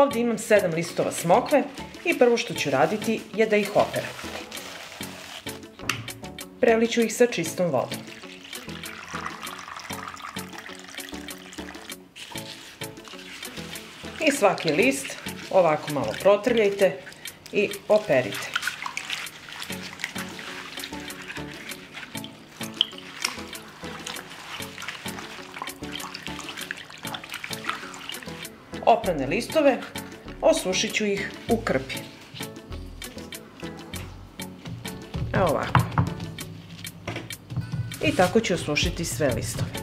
Ovdje imam 7 listova smokve i prvo što ću raditi je da ih operem. Preliću ih sa čistom vodom. I svaki list ovako malo protrljajte i operite. Oprane listove osušit ću ih u krpi. Evo ovako. I tako ću osušiti sve listove.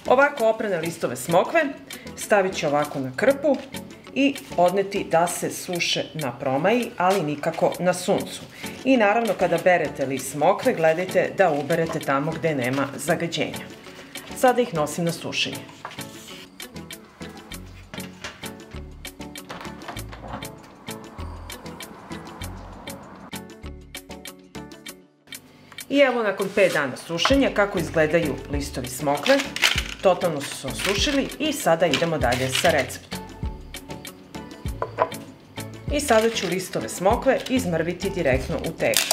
Ovako oprane listove smokve stavit ću ovako na krpu i odneti da se suše na promaji, ali nikako na suncu. I naravno kada berete list smokve, gledajte da uberete tamo gde nema zagađenja. Sada ih nosim na sušenje. I evo nakon 5 dana sušenja kako izgledaju listovi smokve. Totalno su se osušili i sada idemo dalje sa receptom. I sada ću listove smokve izmrviti direktno u teglu.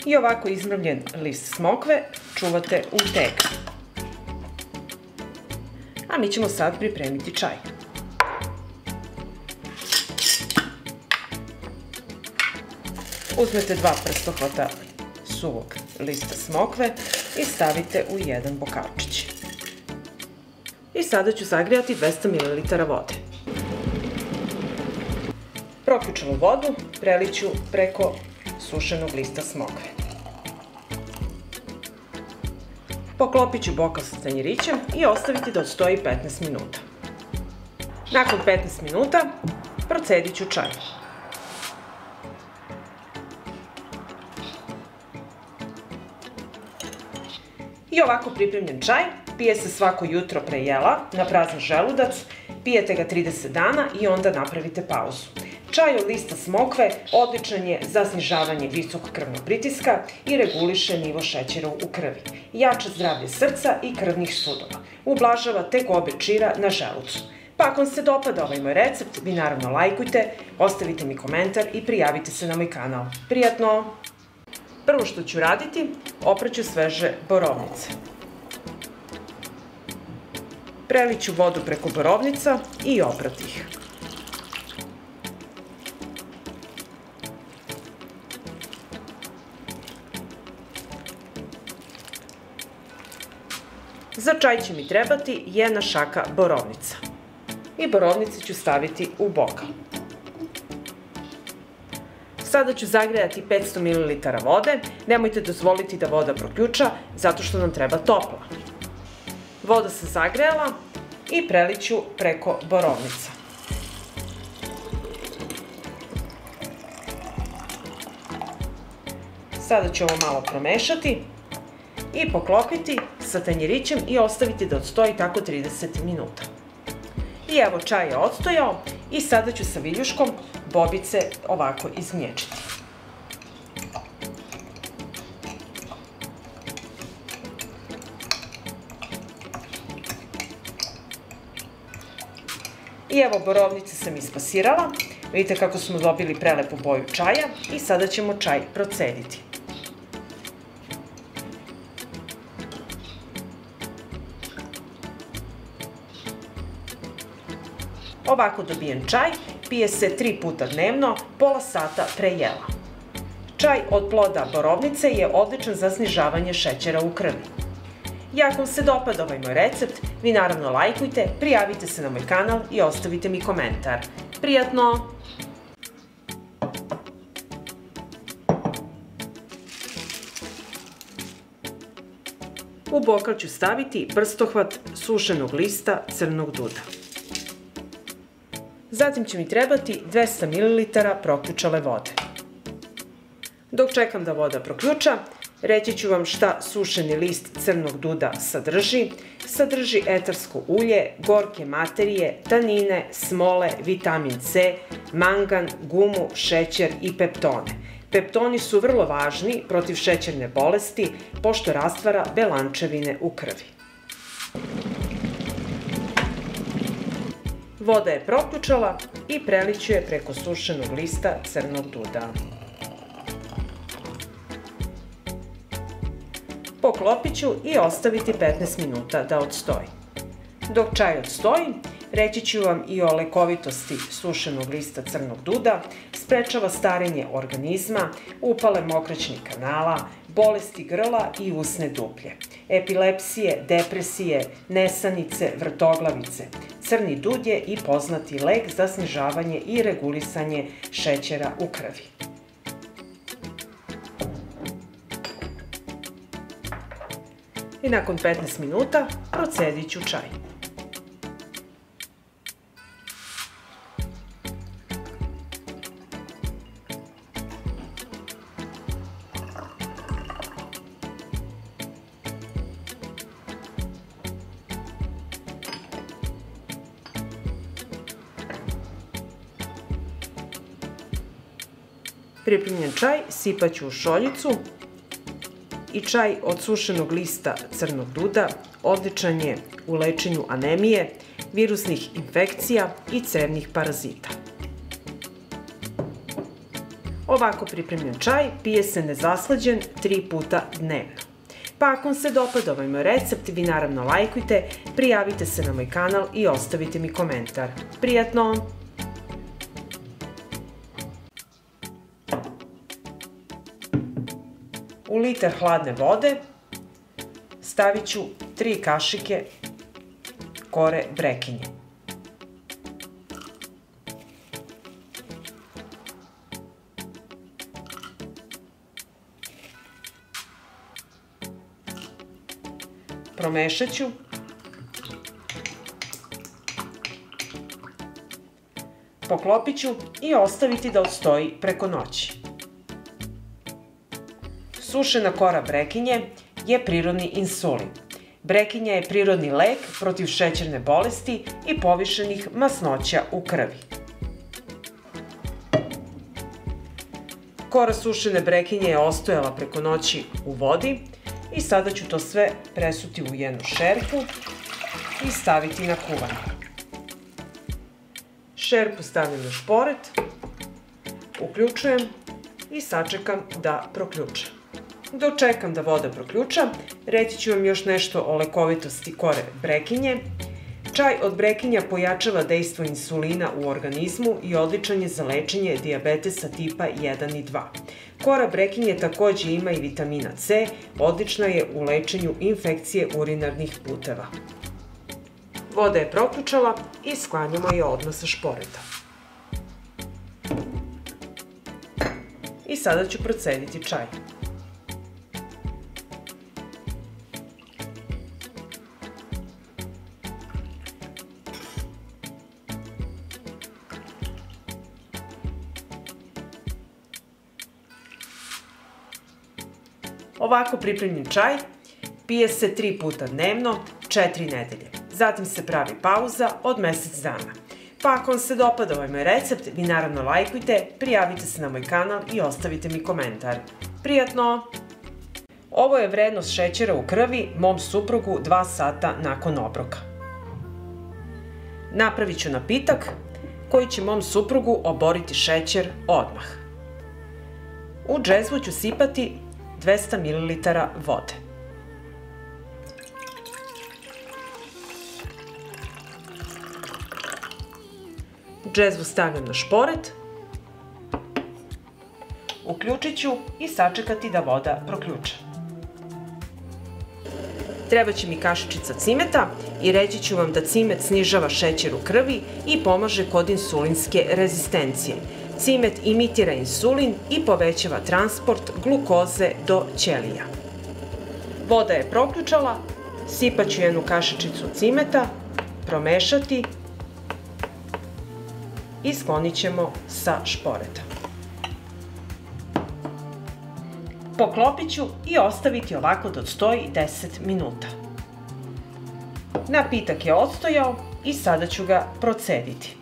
I ovako izmrvljen list smokve čuvate u tegli. A mi ćemo sad pripremiti čaj. Uzmete 2 prstohvata suvog lista smokve i stavite u jedan bokalčić. I sada ću zagrijati 200 ml vode. Proključenu vodu preliću preko sušenog lista smokve. Poklopit ću bokal sa tanjirićem i ostaviti da odstoji 15 minuta. Nakon 15 minuta procedit ću čaj. I ovako pripremljen čaj pije se svako jutro pre jela na prazan želudac, pijete ga 30 dana i onda napravite pauzu. Čaj od lista smokve odličan je za snižavanje visokog krvnog pritiska i reguliše nivo šećera u krvi. Jača zdravlje srca i krvnih sudova. Ublažava tegobe čira na želucu. Pa ako vam se dopada ovaj moj recept, vi naravno lajkujte, ostavite mi komentar i prijavite se na moj kanal. Prijatno! Prvo što ću raditi, opraću sveže borovnice. Preliću vodu preko borovnica i oprati ih. Za čaj će mi trebati 1 šaka borovnica. I borovnice ću staviti u bokal. Sada ću zagrejati 500 ml vode. Nemojte dozvoliti da voda proključa, zato što nam treba topla. Voda se zagrejala i preliću preko borovnica. Sada ću ovo malo promešati i poklopiti sa tanjirićem i ostaviti da odstoji tako 30 minuta. I evo čaj je odstojao i sada ću sa viljuškom bobice ovako izmječiti. I evo borovnice sam ispasirala, vidite kako smo dobili prelepu boju čaja i sada ćemo čaj procediti. Ovako dobijen čaj pije se 3 puta dnevno, pola sata pre jela. Čaj od ploda borovnice je odličan za snižavanje šećera u krvi. I ako vam se dopada ovaj moj recept, vi naravno lajkujte, prijavite se na moj kanal i ostavite mi komentar. Prijatno! U bokal ću staviti prstohvat sušenog lista crnog duda. Zatim će mi trebati 200 ml proključale vode. Dok čekam da voda proključa, reći ću vam šta sušeni list crnog duda sadrži. Sadrži etarsko ulje, gorke materije, tanine, smole, vitamin C, mangan, gumu, šećer i peptone. Peptoni su vrlo važni protiv šećerne bolesti, pošto rastvara belančevine u krvi. Voda je proključala i preliću je preko sušenog lista crnog duda. Poklopit ću i ostaviti 15 minuta da odstoji. Dok čaj odstoji, reći ću vam i o lekovitosti sušenog lista crnog duda, sprečava starenje organizma, upale mokraćnih kanala, bolesti grla i usne duplje, epilepsije, depresije, nesanice, vrtoglavice. Crni dud je i poznati lek za snižavanje i regulisanje šećera u krvi. I nakon 15 minuta procedit ću čaj. Pripremljen čaj sipat ću u šoljicu i čaj od sušenog lista crnog duda odličan je u lečenju anemije, virusnih infekcija i cevnih parazita. Ovako pripremljen čaj pije se nezaslađen 3 puta dnevno. Pa ako vam se dopada ovaj moj recept, vi naravno lajkujte, prijavite se na moj kanal i ostavite mi komentar. Prijatno! U litar hladne vode stavit ću 3 kašike kore brekinje. Promešat ću. Poklopit ću i ostaviti da odstoji preko noći. Sušena kora brekinje je prirodni insulin. Brekinja je prirodni lek protiv šećerne bolesti i povišenih masnoća u krvi. Kora sušene brekinje je ostojala preko noći u vodi i sada ću to sve presuti u jednu šerpu i staviti na kuvanje. Šerpu stavljam na šporet, uključujem i sačekam da proključa. Dok čekam da voda proključa, reći ću vam još nešto o lekovitosti kore brekinje. Čaj od brekinja pojačava dejstvo insulina u organizmu i odličan je za lečenje dijabetesa tipa 1 i 2. Kora brekinje takođe ima i vitamina C, odlična je u lečenju infekcije urinarnih puteva. Voda je proključala i sklanjamo je odmah sa šporeta. I sada ću procediti čaj. Ovako pripremljen čaj pije se 3 puta dnevno, 4 nedelje. Zatim se pravi pauza od mesec dana. Pa ako vam se dopada ovaj moj recept, vi naravno lajkujte, prijavite se na moj kanal i ostavite mi komentar. Prijatno! Ovo je vrednost šećera u krvi mom suprugu 2 sata nakon obroka. Napravit ću napitak koji će mom suprugu oboriti šećer odmah. U džezvu ću sipati 200 ml vode. Džezvu stavljam na šporet, uključit ću i sačekati da voda proključa. Treba će mi kašičica cimeta i reći ću vam da cimet snižava šećer u krvi i pomaže kod insulinske rezistencije. Cimet imitira insulin i povećava transport glukoze do ćelija. Voda je proključala, sipat ću jednu kašičicu cimeta, promešati i sklonit ćemo sa šporeta. Poklopit ću i ostaviti ovako da odstoji 10 minuta. Napitak je odstojao i sada ću ga procediti.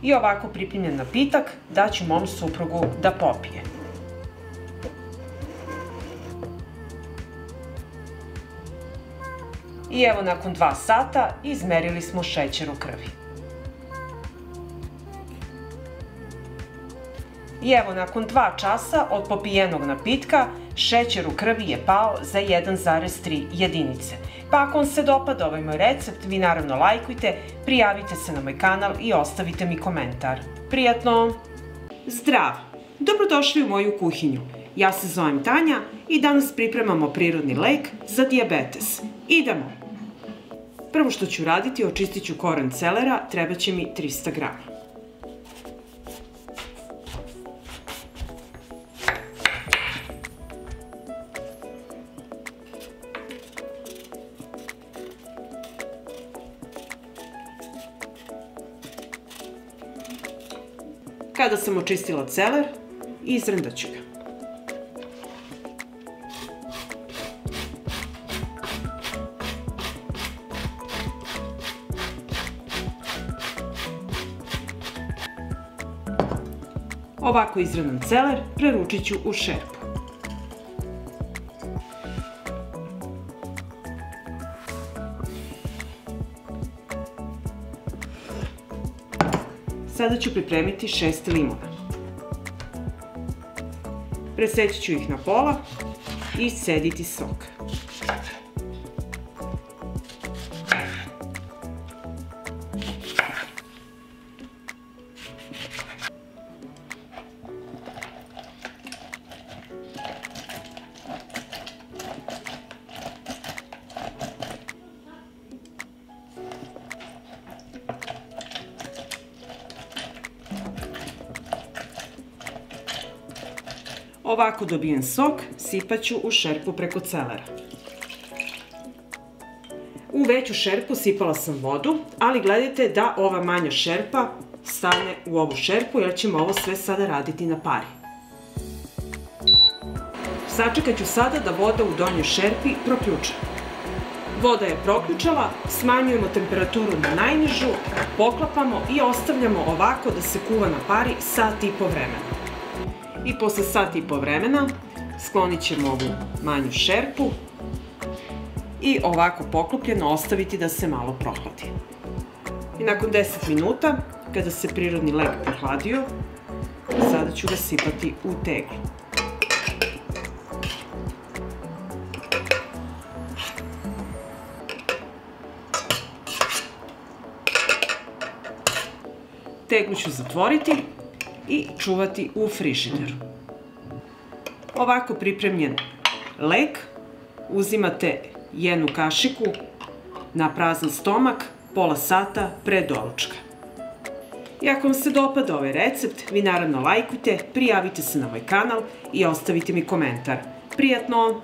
I ovako pripremljen napitak daću mom suprugu da popije. I evo nakon 2 sata izmerili smo šećer u krvi. I evo nakon 2 časa od popijenog napitka šećer u krvi je pao za 1,3 jedinice. Pa ako vam se dopada ovaj moj recept, vi naravno lajkujte, prijavite se na moj kanal i ostavite mi komentar. Prijatno! Zdrav! Dobrodošli u moju kuhinju. Ja se zovem Tanja i danas pripremamo prirodni lek za dijabetes. Idemo! Prvo što ću raditi, očistit ću koren celera, treba će mi 300 grama. Kada sam očistila celer, izrendat ću ga. Ovako izrendan celer preručit ću u šerpu. Sada ću pripremiti 6 limuna. Preseći ću ih na pola i iscediti sok. Ovako dobijen sok sipat ću u šerpu preko celera. U veću šerpu sipala sam vodu, ali gledajte da ova manja šerpa stane u ovu šerpu jer ćemo ovo sve sada raditi na pari. Sačekat ću sada da voda u donjoj šerpi proključa. Voda je proključala, smanjujemo temperaturu na najnižu, poklapamo i ostavljamo ovako da se kuva na pari sat i po vremena. I posle sat i po vremena sklonit ćemo ovu manju šerpu i ovako poklopljeno ostaviti da se malo prohladi. I nakon 10 minuta, kada se prirodni lek prohladio, sada ću ga sipati u teglu. Teglu ću zatvoriti i čuvati u frižideru. Ovako pripremljen lek uzimate jednu kašiku na prazan stomak pola sata pre doručka. I ako vam se dopada ovaj recept, vi naravno lajkujte, prijavite se na moj kanal i ostavite mi komentar. Prijatno!